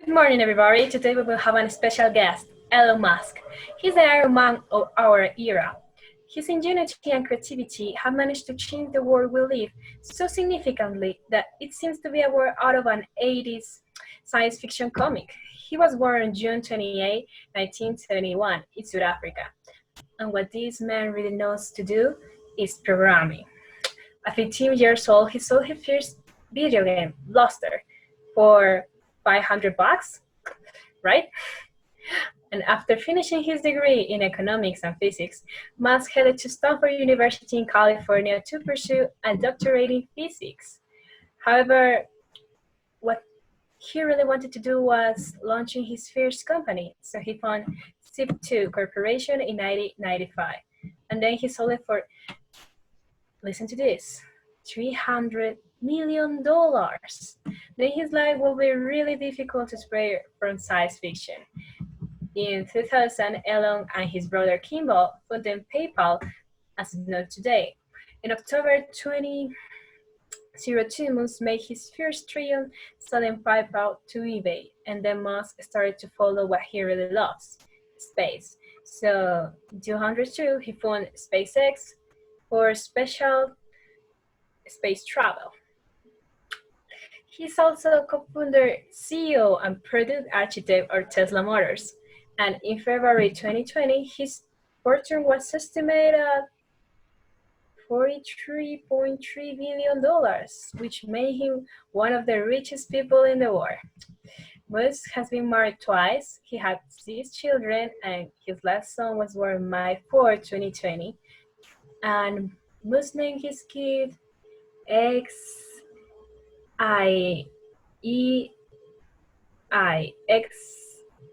Good morning, everybody. Today we will have a special guest, Elon Musk. He's the Iron Man of our era. His ingenuity and creativity have managed to change the world we live so significantly that it seems to be a word out of an 80s science fiction comic. He was born on June 28, 1971, in South Africa. And what this man really knows to do is programming. At 15 years old, he sold his first video game, Luster, for 500 bucks, right? And after finishing his degree in economics and physics, Musk headed to Stanford University in California to pursue a doctorate in physics. However, what he really wanted to do was launching his first company, so he founded Zip2 Corporation in 1995. And then he sold it for, listen to this, $300 million. Then his life will be really difficult to spread from science fiction. In 2000, Elon and his brother Kimball funded PayPal as known today. In October 2002, Musk made his first trillion selling PayPal to eBay, and then Musk started to follow what he really loves, space. So in 2002, he founded SpaceX for special space travel. He's also co-founder, CEO, and product architect of Tesla Motors. And in February 2020, his fortune was estimated at $43.3 billion, which made him one of the richest people in the world. Musk has been married twice. He had 6 children, and his last son was born May 4, 2020. And Musk named his kid X I E I X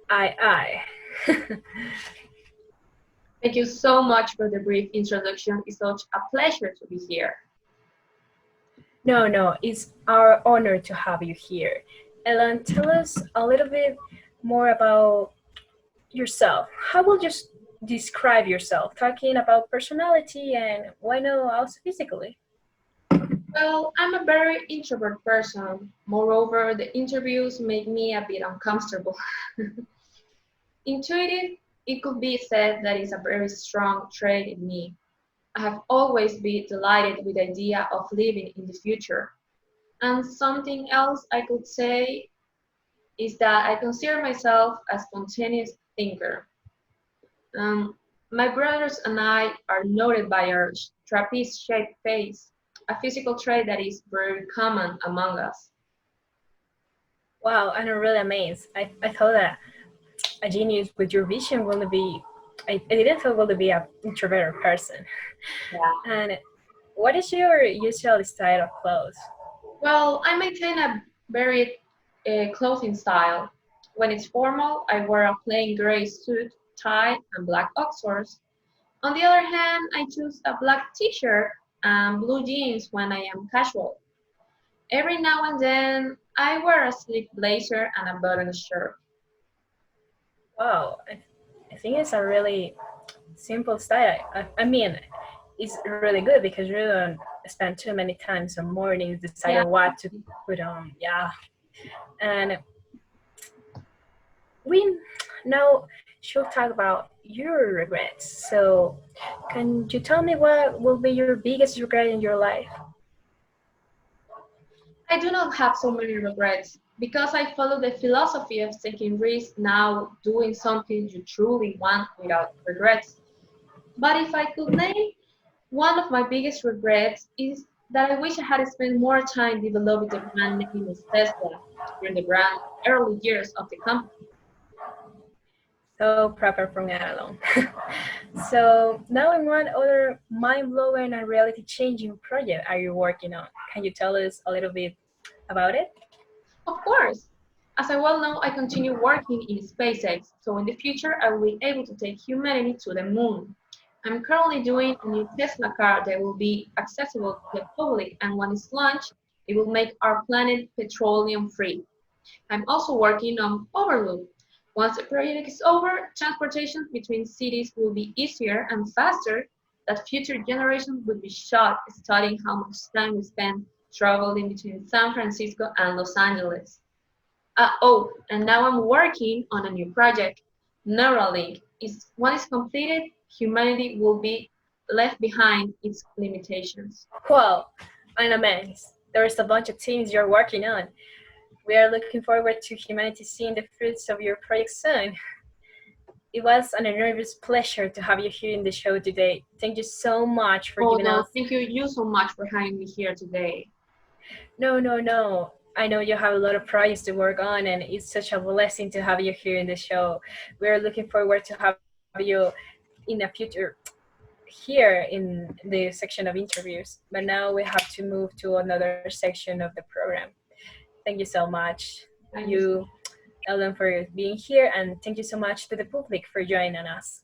I. Thank you so much for the brief introduction. It's such a pleasure to be here. No, it's our honor to have you here. Ellen, tell us a little bit more about yourself. How will you describe yourself? Talking about personality and why not also physically? Well, I'm a very introvert person. Moreover, the interviews make me a bit uncomfortable. Intuitive, it could be said that is a very strong trait in me. I have always been delighted with the idea of living in the future. And something else I could say is that I consider myself a spontaneous thinker. Um, my brothers and I are noted by our trapeze-shaped face, a physical trait that is very common among us. Wow, I'm really amazed. I thought that a genius with your vision will be, I didn't thought will be an introverted person. Yeah. And what is your usual style of clothes? Well, I maintain a very clothing style. When it's formal, I wear a plain gray suit, tie, and black Oxfords. On the other hand, I choose a black t-shirt and blue jeans when I am casual. Every now and then, I wear a sleek blazer and a button shirt. Wow, I think it's a really simple style. I mean, it's really good because you don't spend too many times on mornings Yeah. deciding what to put on. Yeah, and we now should talk about your regrets. So, can you tell me what will be your biggest regret in your life? I do not have so many regrets because I follow the philosophy of taking risks now, doing something you truly want without regrets. But if I could name one of my biggest regrets is that I wish I had spent more time developing the brand name of Tesla during the brand early years of the company. So proper from that alone. So now in what other mind-blowing and reality-changing project are you working on? Can you tell us a little bit about it? Of course, as I well know, I continue working in SpaceX, so in the future I will be able to take humanity to the moon. I'm currently doing a new Tesla car that will be accessible to the public, and when it's launched, it will make our planet petroleum free. I'm also working on Overloop. Once the project is over, transportation between cities will be easier and faster, that future generations will be shocked studying how much time we spend traveling between San Francisco and Los Angeles. Oh, and now I'm working on a new project, Neuralink. When it's completed, humanity will be left behind its limitations. Wow, I'm amazed. There's a bunch of things you're working on. We are looking forward to humanity seeing the fruits of your project soon. It was an enormous pleasure to have you here in the show today. Thank you so much for Oh giving no, us. thank you so much for having me here today. No, no, no. I know you have a lot of projects to work on, and it's such a blessing to have you here in the show. We're looking forward to have you in the future here in the section of interviews. But now we have to move to another section of the program. Thank you so much, Thank you. you, Ellen, for being here, and thank you so much to the public for joining us.